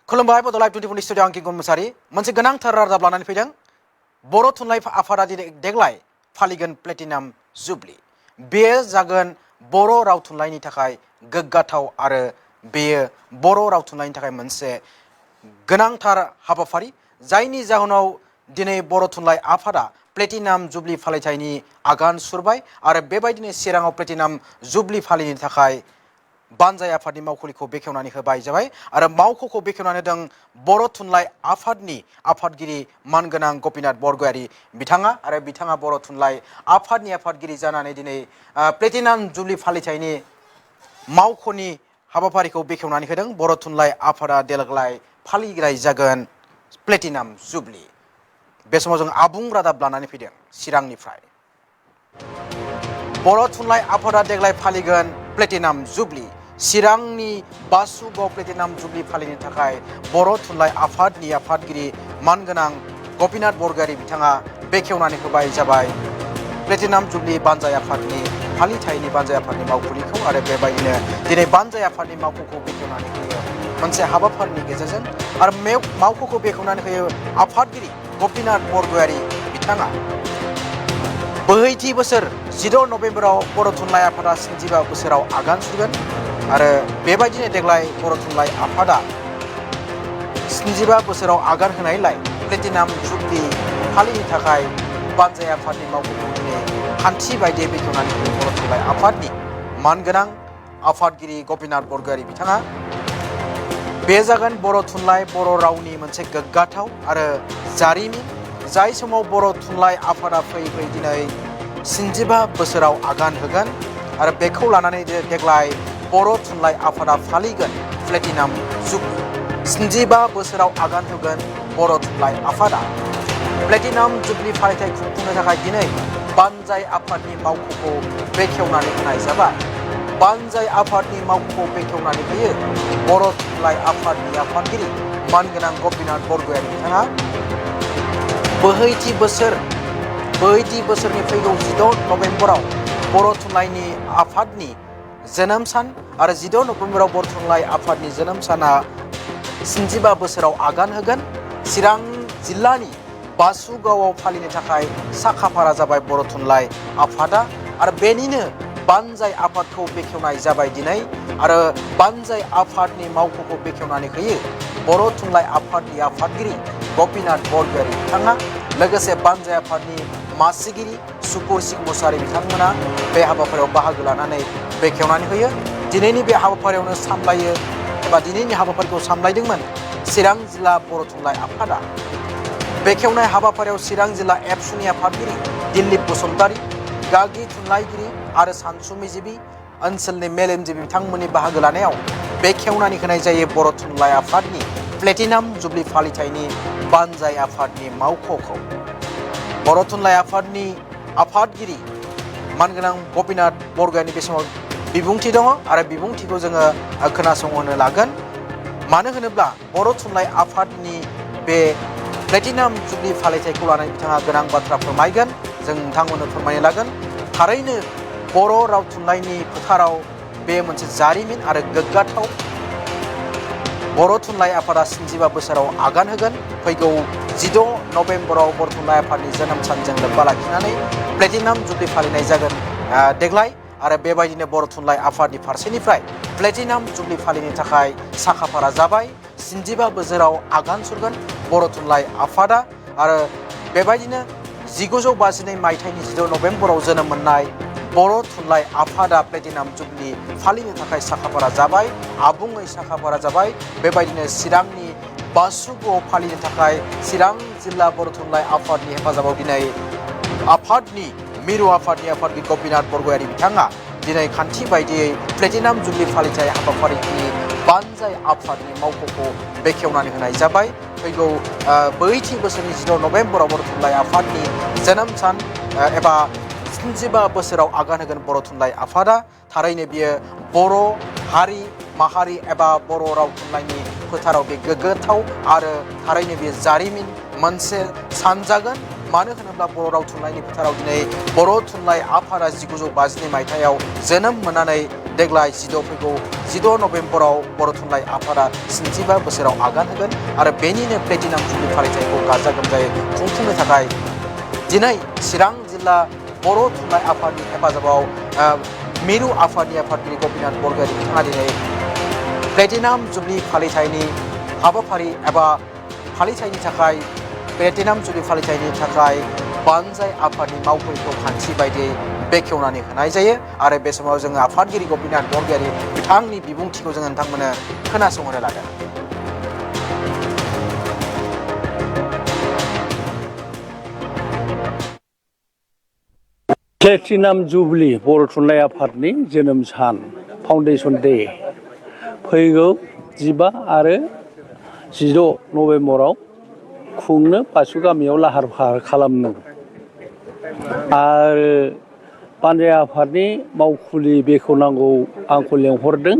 खुलुमबाय बड' लाइभ 24 नि स्टुडिअ आं किंगन मुसाहारि मोनसे गोनांथार रादाब लानानै फैदों। बर' थुनलाइ आफादा देग्लाय फालिगोन प्लेटिनाम जुबली। बेयो जागोन बर' राव थुनलाइनि थाखाय गोग्गाथाव आरो बेयो बर' राव थुनलाइनि थाखाय मोनसे गोनांथार हाबाफारि जायनि जाहोनाव दिनै बर' थुनलाइ आफादा प्लेटिनाम जुबली फालिथायनि आगान सुरबाय आरो बेबायदिनो चिराङाव प्लेटिनाम जुबली फालिनो थाखाय बानजाय आफादनि मावख'खौ बेखेवनानै होबाय जाबाय आरो मावख'खौ बेखेवनानै होदों बर' थुनलाइ आफादनि आफादगिरि मानगोनां गपिनाथ बरगयारी बिथाङा आरो बिथाङा बर' थुनलाइ आफादनि आफादगिरि जानानै दिनै प्लेटिनाम जुबली फालिथायनि मावख'नि हाबाफारिखौ बेखेवनानै होदों। बर' थुनलाइ आफादा देग्लाय फालिनाय जागोन प्लेटिनाम जुबली। बे समाव जों आबुं रादाब लानानै फैदों चिरांनिफ्राय। बर' थुनलाइ आफादा देग्लाय फालिगोन प्लेटिनाम जुबली। चिरांनि बासुगाव प्लेटिनाम जुबली फालिनो थाखाय बर' थुनलाइ आफादनि आफादगिरि मानगोनां गपिनाथ बरगयारी बिथाङा बेखेवनानै होबाय जाबाय प्लेटिनाम जुबली बानजाय आफादनि फालिथायनि बानजाय आफादनि मावख'निखौ आरो बेबायदिनो दिनै बानजाय आफादनि मावख'खौ बेखेवनानै होयो मोनसे हाबाफारिनि गेजेरजों आरो मावख'खौ बेखेवनानै होयो आफादगिरि गपिनाथ बरगयारी बिथाङा। बोहैथि बोसोर 16 नभेम्बराव बर' थुनलाइ आफादा 75 बोसोराव आगान सुरगोन आरो बेबायदिनो देग्लाय बर' थुनलाइ आफादा 75 बोसोराव आगान होनायलाय प्लेटिनाम जुबली फालिनो थाखाय बानजाय आफादनि मावख'खौ दिनै खान्थि बायदियै बेखेवनानै होयो बर' थुनलाइ आफादनि मानगोनां आफादगिरि गपिनाथ बरगयारी बिथाङा। बे जागोन बर' थुनलाइ बर' रावनि मोनसे गोग्गाथाव आरो जारिमिन जाय समाव बर' थुनलाइ आफादा फैयै फैयै दिनै 75 बोसोराव आगान होगोन आरो बेखौ लानानै देग्लाय बर' थुनलाइ आफादा फालिगोन प्लेटिनाम जुबली। 75 बोसोराव आगान होगोन बर' थुनलाइ आफादा। प्लेटिनाम जुबली फालिथाय खुंफुंनो थाखाय दिनै बानजाय आफादनि मावख'खौ बेखेवनानै होनाय जाबाय। बानजाय आफादनि मावख'खौ बेखेवनानै होयो बर' थुनलाइ आफादनि आफादगिरि मानगोनां गपिनाथ बरगयारी बिथाङा। बोहैथि बोसोरनि फैगौ 16 नभेम्बराव बर' थुनलाइनि आफादनि जोनोम सान आरो 16 नभेम्बराव बर' थुनलाइ आफादनि जोनोम साना 75 बोसोराव आगान होगोन। चिरां जिल्लानि बासुगावआव फालिनो थाखाय साखाफारा जाबाय बर' थुनलाइ आफादा आरो बेनिनो बानजाय आफादखौ बेखेवनाय जाबाय दिनै आरो बानजाय आफादनि मावख'खौ बेखेवनानै होयो बर' थुनलाइ आफादनि आफादगिरि गपिनाथ बरगयारी बिथाङा। लोगोसे बानजाय आफादनि मासिगिरि सुकुर सिं मुसाहारि बिथांमोना बे हाबाफारियाव बाहागो लानानै बेखेवनानै होयो। दिनैनि बे हाबाफारियावनो सामलायो एबा दिनैनि हाबाफारिखौ सामलायदोंमोन चिरां जिल्ला बर' थुनलाइ आफादा। बेखेवनाय हाबाफारियाव चिरां जिल्ला एबसुनि आफादगिरि दिलीप बसुमतारी, गागि थुनलाइगिरि आरो सानसुमैजिबि ओनसोलनि मेलेमजिबि बिथांमोननि बाहागो लानायाव बेखेवनानै होनाय जायो बर' थुनलाइ आफादनि प्लेटिनाम जुबली फालिथायनि बानजाय आफादनि मावख'खौ। बर' थुनलाइ आफादनि आफादगिरि मानगोनां गपिनाथ बरगयारीनि बे समाव बिबुंथि दङ आरो बिबुंथिखौ जोङो खोनासंहोनो लागोन। मानो होनोब्ला बर' थुनलाइ आफादनि बे प्लेटिनाम जुबली फालिथायखौ लानानै बिथाङा गोनां बाथ्रा फोरमायगोन। जों नोंथांमोननो फोरमायनो लागोन। थारैनो बर' राव थुनलाइनि फोथाराव बे मोनसे जारिमिन आरो गोग्गाथाव। बर' थुनलाइ आफादा 75 बोसोराव आगान होगोन। फैगौ 16 नभेम्बराव बर' थुनलाइ आफादनि जोनोम सानजों लोब्बा लाखिनानै प्लेटिनाम जुबली फालिनाय जागोन देग्लाय आरो बेबायदिनो बर' थुनलाइ आफादनि फारसेनिफ्राय प्लेटिनाम जुबली फालिनो थाखाय साखाफारा जाबाय। 75 बोसोराव आगान सुरगोन बर' थुनलाइ आफादा आरो बेबायदिनो 1952 मायथाइनि 16 नभेम्बराव जोनोम मोननाय बर' थुनलाइ आफादा प्लेटिनाम जुबली फालिनो थाखाय साखाफारा जाबाय, आबुङै साखाफारा जाबाय। बेबायदिनो चिरांनि बासुगावआव फालिनो थाखाय चिरां जिल्ला बर' थुनलाइ आफादनि हेफाजाबाव दिनै आफादनि मिरु आफादनि आफादगिरि गपिनाथ बरगयारी बिथाङा दिनै खान्थि बायदियै प्लेटिनाम जुबली फालिथाय हाबाफारिनि बानजाय आफादनि मावख'खौ बेखेवनानै होनाय जाबाय। फैगौ बोहैथि बोसोरनि 16 नभेम्बराव बर' थुनलाइ आफादनि जोनोम सान एबा 75 बोसोराव आगान होगोन बर' थुनलाइ आफादा। थारैनो बियो बर' हारि माहारि एबा बर' राव थुनलाइनि फोथाराव बे गोग्गाथाव आरो थारैनो बेयो जारिमिन मोनसे सानजागोन। मानो होनोब्ला बर' राव थुनलाइनि फोथाराव दिनै बर' थुनलाइ आफादा 1952 मायथाइयाव जोनोम मोननानै देग्लाय फैगौ 16 नभेम्बराव बर' थुनलाइ आफादा 75 बोसोराव आगान होगोन आरो बेनिनो प्लेटिनाम जुबलि फालिथायखौ गाजा गोमजायै खुंफुंनो थाखाय दिनै चिरां जिल्ला बर' थुनलाइ आफादनि हेफाजाबाव मिरु आफादनि आफादगिरि गपिनाथ बरगयारी बिथाङा दिनै प्लेटिनाम जुबलि फालिथायनि हाबाफारि एबा फालिथायनि थाखाय प्लेटिनाम जुबलि फालिथायनि थाखाय बानजाय आफादनि मावफारिखौ खान्थि बायदियै बेखेवनानै होनाय जायो आरो बे समाव जोङो आफादगिरि गपिनाथ बरगयारी बिथांनि बिबुंथिखौ जोङो नोंथांमोननो खोनासंहोनो लादों। प्लेटिनाम जुबलि बर' थुनलाइ आफादनि जोनोम सान फाउन्डेसन डे फैगौ 15 आरो 16 नभेम्बराव खुंनो बासु गामियाव लाहार फाहार खालामनो आरो बानजाय आफादनि मावखुलि बेखेवनांगौ आंखौ लेंहरदों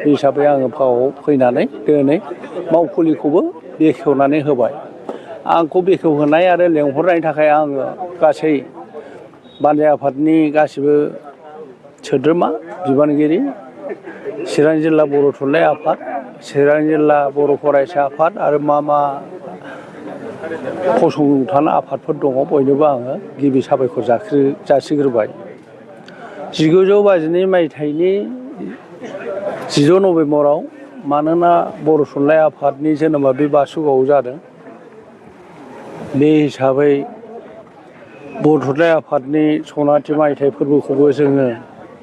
हिसाबै आङो फावआव फैनानै दिनै मावखुलिखौबो बेखेवनानै होबाय। आंखौ बेखेवहोनाय आरो लेंहरनायनि थाखाय आङो गासै बानजाय आफादनि गासिबो सोद्रोमा बिबानगिरि चिरां जिल्ला बर' थुनलाइ आफाद चिरां जिल्ला बर' फरायसा आफाद आरो मा फसंथान आफादफोर दङ बयनोबो आङो गिबि साबायखर जासिग्रोबाय। 1952 मायथाइनि 16 नभेम्बराव मानोना बर' थुनलाइ आफादनि जोनोमा बे बासुगावआव जादों बे हिसाबै बर' थुनलाइ आफादनि सनाथि मायथाइ फोरबोखौबो जोङो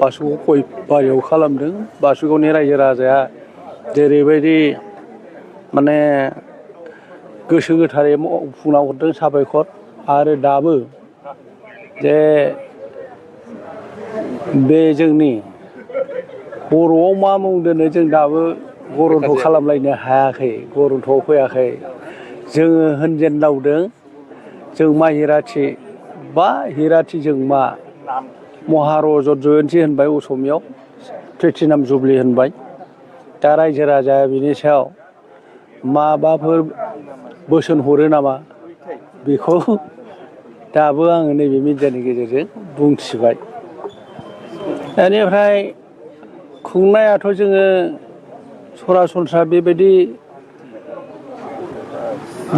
बासुगाव गय बारियाव खालामदों। बासुगावनि रायजो राजाया जेरैबायदि माने गोसो गोथारै मावफुंना हरदों साबायखर आरो दाबो जे बे जोंनि बर'आव मा मुं दोनो जों दाबो गरन्थ' खालामलायनो हायाखै, गरन्थ'आव फैयाखै। जोङो होनजेनदावदों जों मा हिराथि बा हिराथिजों मा महारजत जयन्ति होनबाय असमियाव प्लेटिनाम जुबलि होनबाय। दा रायजो राजाया बिनि सायाव माबाफोर बोसोन हरो नामा बेखौ दाबो आङो नैबे मिडियानि गेजेरजों बुंथिबाय। बेनिफ्राय खुंनायाथ' जोङो सरासनस्रा बेबायदि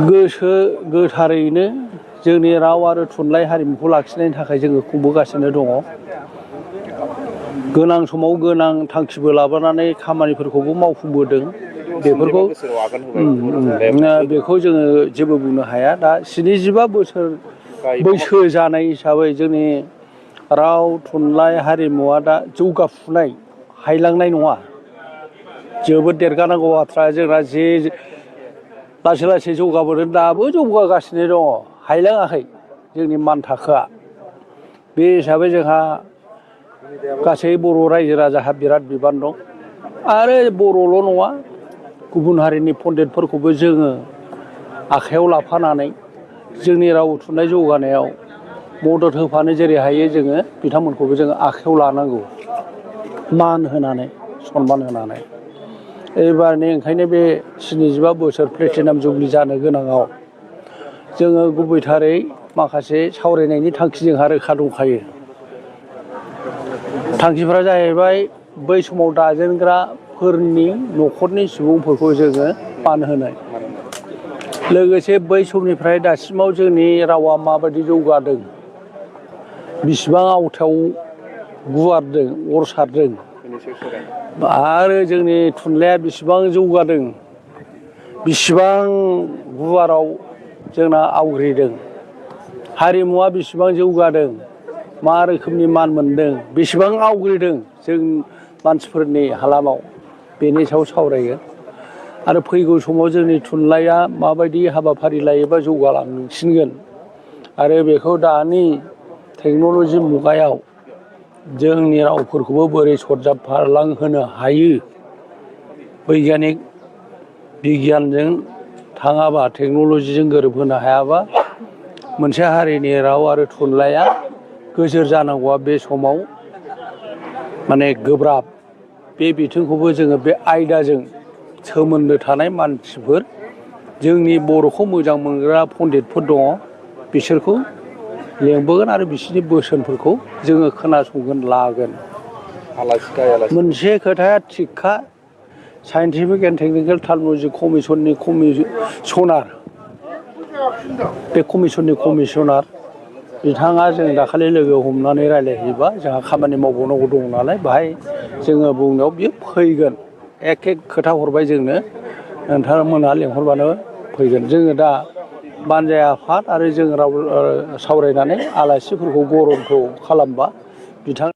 गोसो गोथारैनो जोंनि राव आरो थुनलाइ हारिमुखौ लाखिनायनि थाखाय जोङो खुंबोगासिनो दङ। गोनां समाव गोनां थांखिबो लाबोनानै खामानिफोरखौबो मावफुंबोदों। बेखौ जोङो जेबो बुंनो हाया। दा 75 बोसोर बैसो जानाय हिसाबै जोंनि राव थुनलाइ हारिमुवा दा जौगाफुनाय हायलांनाय नङा। जोबोद देरगानांगौ बाथ्रा। जोंना जे लासै लासै जौगाबोदों दाबो जौगागासिनो दङ, हायलाङाखै जोंनि मान थाखोआ। बे हिसाबै जोंहा गासै बर' रायजो राजाहा बिराद बिबान दं आरो बर'ल' नङा गुबुन हारिनि पन्डितफोरखौबो जोङो आखायाव लाफानानै जोंनि राव थुनलाइ जौगानायाव मदद होफानो जेरै हायो जोङो बिथांमोनखौबो जोङो आखायाव लानांगौ, मान होनानै सनमान होनानै। एबारनि ओंखायनो बे 75 बोसोर प्लेटिनाम जुबलि जानो गोनाङाव जोङो गुबैथारै माखासे सावरायनायनि थांखि जोंहा रोखा दंखायो। थांखिफ्रा जाहैबाय बै समाव दाजेनग्राफोरनि न'खरनि सुबुंफोरखौ जोङो मान होनाय, लोगोसे बै समनिफ्राय दासिमाव जोंनि रावा माबायदि जौगादों, बिसिबां आवथायाव गुवारदों अर सारदों आरो जोंनि थुनलाइया बिसिबां जौगादों, बिसिबां गुवाराव जोंना आवग्रिदों, हारिमुवा बिसिबां जौगादों, मा रोखोमनि मान मोनदों, बेसेबां आवग्रिदों जों मानसिफोरनि हालामाव, बेनि सायाव सावरायो। आरो फैगौ समाव जोंनि थुनलाइया माबायदि हाबाफारि लायोबा जौगालांसिनगोन आरो बेखौ दानि टेक्न'लजि मुगायाव जोंनि रावफोरखौबो बोरै सरजाबफालांहोनो हायो, बैग्यानिक बिगियानजों थाङाबा टेक्न'लजिजों गोरोबहोनो हायाबा मोनसे हारिनि राव आरो थुनलाइया गोजोर जानांगौआ बे समाव माने गोब्राब। बे बिथिंखौबो जोङो बे आयदाजों सोमोन्दो थानाय मानसिफोर, जोंनि बर'खौ मोजां मोनग्रा पन्डितफोर दङ, बिसोरखौ लेंबोगोन आरो बिसोरनि बोसोनफोरखौ जोङो खोनासंगोन लागोन। मोनसे खोथाया थिगखा साइन्टिफिक एन्ड टेकनिकेल टेक्न'लजि कमिसननि कमिसनार बे कमिसननि कमिसनार बिथाङा जों दाखालि लोगो हमनानै रायज्लायहैबा जोंहा खामानि मावबावनांगौ दं नालाय बाहाय जोङो बुंनायाव बियो फैगोन एखे खोथा हरबाय जोंनो नोंथांमोनहा लेंहरबानो फैगोन जोङो दा बानजाय आफाद आरो जों राव सावरायनानै आलासिफोरखौ गरमखौ खालामबा बिथां